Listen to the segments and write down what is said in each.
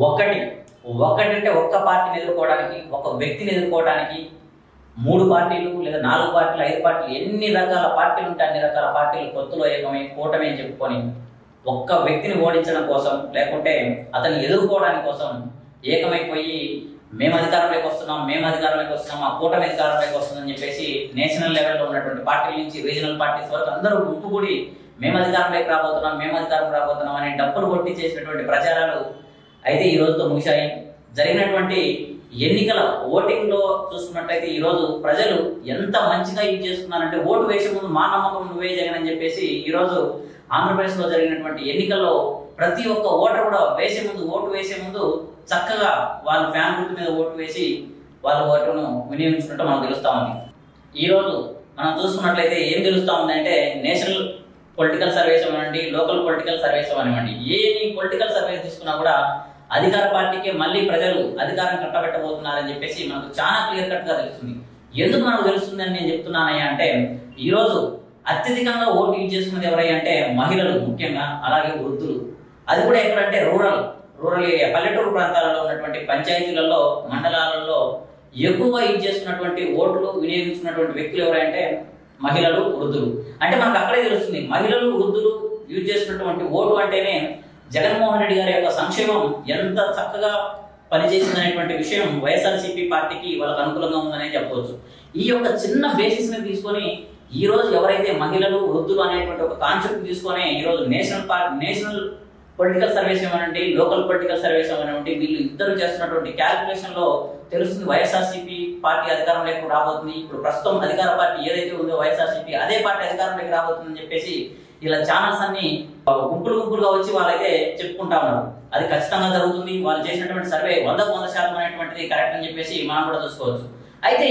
ఒకటి ఒకటంటే ఒక్క పార్టీని ఎదుర్కోవడానికి, ఒక వ్యక్తిని ఎదుర్కోవడానికి 3 పార్టీలు లేదా 4 పార్టీలు, 5 పార్టీలు, ఎన్ని రకాల పార్టీలు ఉంటే అన్ని రకాల పార్టీలు పొత్తులో ఏకమై కూటమి అని చెప్పుకొని ఒక్క వ్యక్తిని ఓడించడం కోసం, లేకుంటే అతన్ని ఎదుర్కోవడానికి కోసం ఏకమైపోయి మేము అధికారంలోకి వస్తున్నాం, ఆ కూటమి అధికారంలోకి వస్తుందని చెప్పేసి నేషనల్ లెవెల్లో ఉన్నటువంటి పార్టీల నుంచి రీజనల్ పార్టీస్ వరకు అందరూ గుంపుకూడి మేము అధికారంలోకి రాబోతున్నాం అనే డప్పులు కొట్టి చేసినటువంటి ప్రచారాలు అయితే ఈ రోజుతో ముగిశాయి. జరిగినటువంటి ఎన్నికల ఓటింగ్ లో చూసుకున్నట్లయితే ఈ రోజు ప్రజలు ఎంత మంచిగా ఇది చేస్తున్నారంటే, ఓటు వేసే ముందు మా నమ్మకం నువ్వే జగన్ అని చెప్పేసి ఈ రోజు ఆంధ్రప్రదేశ్ లో జరిగినటువంటి ఎన్నికల్లో ప్రతి ఒక్క ఓటర్ కూడా ఓటు వేసే ముందు చక్కగా వాళ్ళ ఫ్యాన్ గుర్తు మీద ఓటు వేసి వాళ్ళ ఓటును వినియోగించుకుంటూ మనకు తెలుస్తా ఉంది. ఈ రోజు మనం చూసుకున్నట్లయితే ఏం తెలుస్తా ఉంది అంటే, నేషనల్ పొలిటికల్ సర్వేస్ అవ్వండి, లోకల్ పొలిటికల్ సర్వేస్ అవ్వనివ్వండి, ఏమి పొలిటికల్ సర్వేస్ తీసుకున్నా కూడా అధికార పార్టీకి మళ్ళీ ప్రజలు అధికారం కట్టబెట్టబోతున్నారని చెప్పేసి మనకు చాలా క్లియర్ కట్ గా తెలుస్తుంది. ఎందుకు మనకు తెలుస్తుంది అని నేను చెప్తున్నానయ్యా అంటే, ఈ రోజు అత్యధికంగా ఓటు యూజ్ చేసుకున్నది ఎవరయ్యా అంటే మహిళలు ముఖ్యంగా, అలాగే వృద్ధులు. అది కూడా ఎక్కడంటే రూరల్ ఏరియా, పల్లెటూరు ప్రాంతాలలో ఉన్నటువంటి పంచాయతీలలో, మండలాలలో ఎక్కువగా యూజ్ చేసుకున్నటువంటి ఓట్లు వినియోగించుకున్నటువంటి వ్యక్తులు ఎవరంటే మహిళలు, వృద్ధులు. అంటే మనకు అక్కడే తెలుస్తుంది మహిళలు, వృద్ధులు యూజ్ చేసినటువంటి ఓటు అంటేనే జగన్మోహన్ రెడ్డి గారి యొక్క సంక్షేమం ఎంత చక్కగా పనిచేసిందనేటువంటి విషయం వైఎస్ఆర్సీపీ పార్టీకి వాళ్ళకు అనుకూలంగా ఉందనే చెప్పవచ్చు. ఈ యొక్క చిన్న బేసిస్ ని తీసుకొని ఈ రోజు ఎవరైతే మహిళలు, వృద్ధులు అనేటువంటి ఒక కాన్సెప్ట్ తీసుకొని ఈ రోజు నేషనల్ పొలిటికల్ సర్వేస్ ఏమనండి, లోకల్ పొలిటికల్ సర్వేస్ ఏమనండి, వీళ్ళు ఇద్దరు చేస్తున్నటువంటి క్యాలిక్యులేషన్ లో తెలుస్తుంది వైఎస్ఆర్సీపీ పార్టీ అధికారంలోకి రాబోతుంది. ఇప్పుడు ప్రస్తుతం అధికార పార్టీ ఏదైతే ఉందో వైఎస్ఆర్సీపీ, అదే పార్టీ అధికారంలోకి రాబోతుందని చెప్పేసి ఇలా ఛానల్స్ అన్ని గుంపులుగా వచ్చి వాళ్ళైతే చెప్పుకుంటా ఉన్నారు. అది ఖచ్చితంగా జరుగుతుంది. వాళ్ళు చేసినటువంటి సర్వే 100% అనేటువంటిది కరెక్ట్ అని చెప్పేసి మనం కూడా చూసుకోవచ్చు. అయితే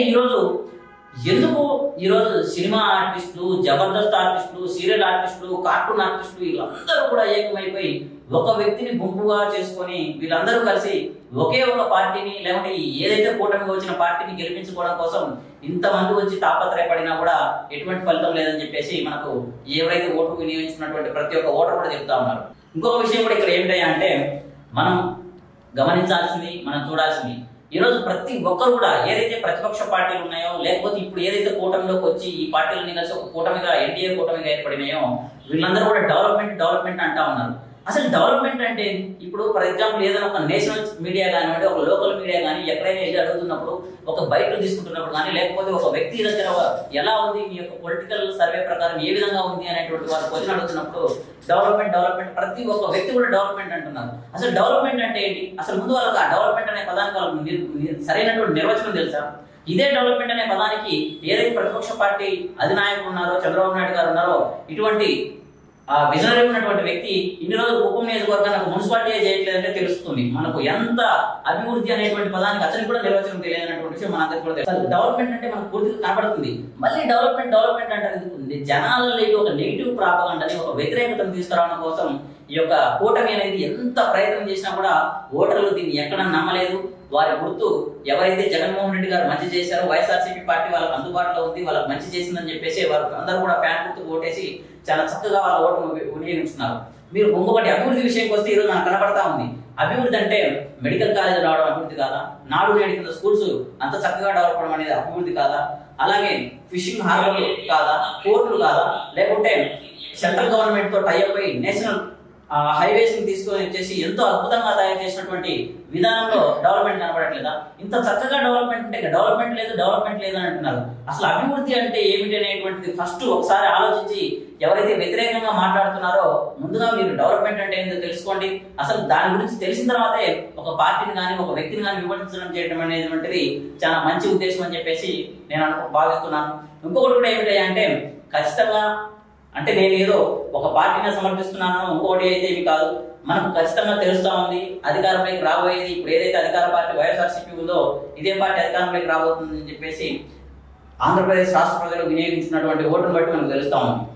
ఎందుకు ఈరోజు సినిమా ఆర్టిస్టులు, జబర్దస్త్ ఆర్టిస్టులు, సీరియల్ ఆర్టిస్టులు, కార్టూన్ ఆర్టిస్టులు వీళ్ళందరూ కూడా ఏకమైపోయి ఒక వ్యక్తిని గుంపుగా చేసుకొని వీళ్ళందరూ కలిసి ఒకే ఒక పార్టీని, లేకుంటే ఏదైతే కూటమిగా వచ్చిన పార్టీని గెలిపించుకోవడం కోసం ఇంతమంది వచ్చి తాపత్రయపడినా కూడా ఎటువంటి ఫలితం లేదని చెప్పేసి మనకు ఎవరైతే ఓటు వినియోగించుకున్నటువంటి ప్రతి ఒక్క ఓటర్ కూడా చెప్తా ఉన్నారు. ఇంకొక విషయం కూడా ఇక్కడ ఏమిటంటే అంటే, మనం గమనించాల్సింది, మనం చూడాల్సింది, ఈ రోజు ప్రతి ఒక్కరు కూడా ఏదైతే ప్రతిపక్ష పార్టీలు ఉన్నాయో, లేకపోతే ఇప్పుడు ఏదైతే కూటమిలోకి వచ్చి ఈ పార్టీలన్నీ కలిసి ఒక కూటమిగా, ఎన్డీఏ కూటమిగా ఏర్పడినాయో, వీళ్ళందరూ కూడా డెవలప్మెంట్ అంటా ఉన్నారు. అసలు డెవలప్మెంట్ అంటే ఇప్పుడు ఫర్ ఎగ్జాంపుల్ ఏదైనా ఒక నేషనల్ మీడియా కానివ్వండి, ఒక లోకల్ మీడియా కానీ ఎక్కడైనా వెళ్ళి అడుగుతున్నప్పుడు, ఒక బయట తీసుకుంటున్నప్పుడు కానీ, లేకపోతే ఒక వ్యక్తి దగ్గర ఎలా ఉంది మీ యొక్క పొలిటికల్ సర్వే ప్రకారం ఏ విధంగా ఉంది అనేటువంటి వారు క్వశ్చన్ అడుగుతున్నప్పుడు డెవలప్మెంట్ ప్రతి ఒక్క వ్యక్తి కూడా డెవలప్మెంట్ అంటున్నారు. అసలు డెవలప్మెంట్ అంటే ఏంటి? అసలు ముందు వాళ్ళకి ఆ డెవలప్మెంట్ అనే పదానికి వాళ్ళకి సరైనటువంటి నిర్వచనం తెలుసా? ఇదే డెవలప్మెంట్ అనే పదానికి ఏదైతే ప్రతిపక్ష పార్టీ అధినాయకులు ఉన్నారో, చంద్రబాబు నాయుడు గారు ఉన్నారో, ఇటువంటి విజనరీ ఉన్నటువంటి వ్యక్తి ఇన్ని రోజులు ఉప నియోజకవర్గానికి మున్సిపాలిటీ చేయట్లేదంటే తెలుస్తుంది మనకు ఎంత అభివృద్ధి అనేటువంటి పదానికి అసలు కూడా నిర్వచనం తెలియనటువంటి విషయం మనందరికీ కూడా తెలుసు. డెవలప్మెంట్ అంటే మనకు పూర్తిగా కనబడుతుంది. మళ్ళీ డెవలప్మెంట్ అంటే జనాలలో ఒక నెగిటివ్ ప్రాపగండని, ఒక వ్యతిరేకతను తీసుకురావడం కోసం ఈ యొక్క కూటమి అనేది ఎంత ప్రయత్నం చేసినా కూడా ఓటర్లు దీన్ని ఎక్కడ నమ్మలేదు. వారి గుర్తు ఎవరైతే జగన్మోహన్ రెడ్డి గారు మంచి చేశారో, వైఎస్ఆర్సీపీ పార్టీ వాళ్ళకి అందుబాటులో ఉంది, వాళ్ళకి మంచి చేసిందని చెప్పేసి వారు అందరూ కూడా ఫ్యాన్ గుర్తు ఓటేసి చాలా చక్కగా వాళ్ళ ఓటును వినియోగించుకున్నారు. మీరు ఇంకొకటి అభివృద్ధి విషయంకి వస్తే ఈరోజు మనకు కనబడతా ఉంది. అభివృద్ధి అంటే మెడికల్ కాలేజ్ రావడం అభివృద్ధి కాదా? నాడు నేడు కింద స్కూల్స్ అంత చక్కగా డెవలప్ అవడం అనేది అభివృద్ధి కాదా? అలాగే ఫిషింగ్ హార్బర్లు కాదా? పోర్టులు కాదా? లేకుంటే సెంట్రల్ గవర్నమెంట్ తో టైఅప్ అయి నేషనల్ హైవేస్ ని తీసుకొని వచ్చేసి ఎంతో అద్భుతంగా తయారు చేసినటువంటి విధానంలో డెవలప్మెంట్ కనబడట్లేదా? ఇంత చక్కగా డెవలప్మెంట్ ఉంటే డెవలప్మెంట్ లేదు అని అంటున్నారు. అసలు అభివృద్ధి అంటే ఏమిటి అనేటువంటిది ఫస్ట్ ఒకసారి ఆలోచించి ఎవరైతే వ్యతిరేకంగా మాట్లాడుతున్నారో ముందుగా మీరు డెవలప్మెంట్ అంటే ఏంటో తెలుసుకోండి. అసలు దాని గురించి తెలిసిన తర్వాతే ఒక పార్టీని కానీ, ఒక వ్యక్తిని కానీ విమర్శించడం చేయడం అనేటువంటిది చాలా మంచి ఉద్దేశం అని చెప్పేసి నేను భావిస్తున్నాను. ఇంకొకటి కూడా ఏమిటి అంటే, ఖచ్చితంగా అంటే నేను ఏదో ఒక పార్టీని సమర్పిస్తున్నాను ఇంకోటి అయితే ఇవి కాదు, మనకు ఖచ్చితంగా తెలుస్తా ఉంది అధికారంలోకి రాబోయేది. ఇప్పుడు ఏదైతే అధికార పార్టీ వైఎస్ఆర్సీపీ ఉందో ఇదే పార్టీ అధికారంలోకి రాబోతుందని చెప్పేసి ఆంధ్రప్రదేశ్ రాష్ట్ర ప్రజలు వినియోగించినటువంటి ఓటును బట్టి మనకు తెలుస్తా ఉంది.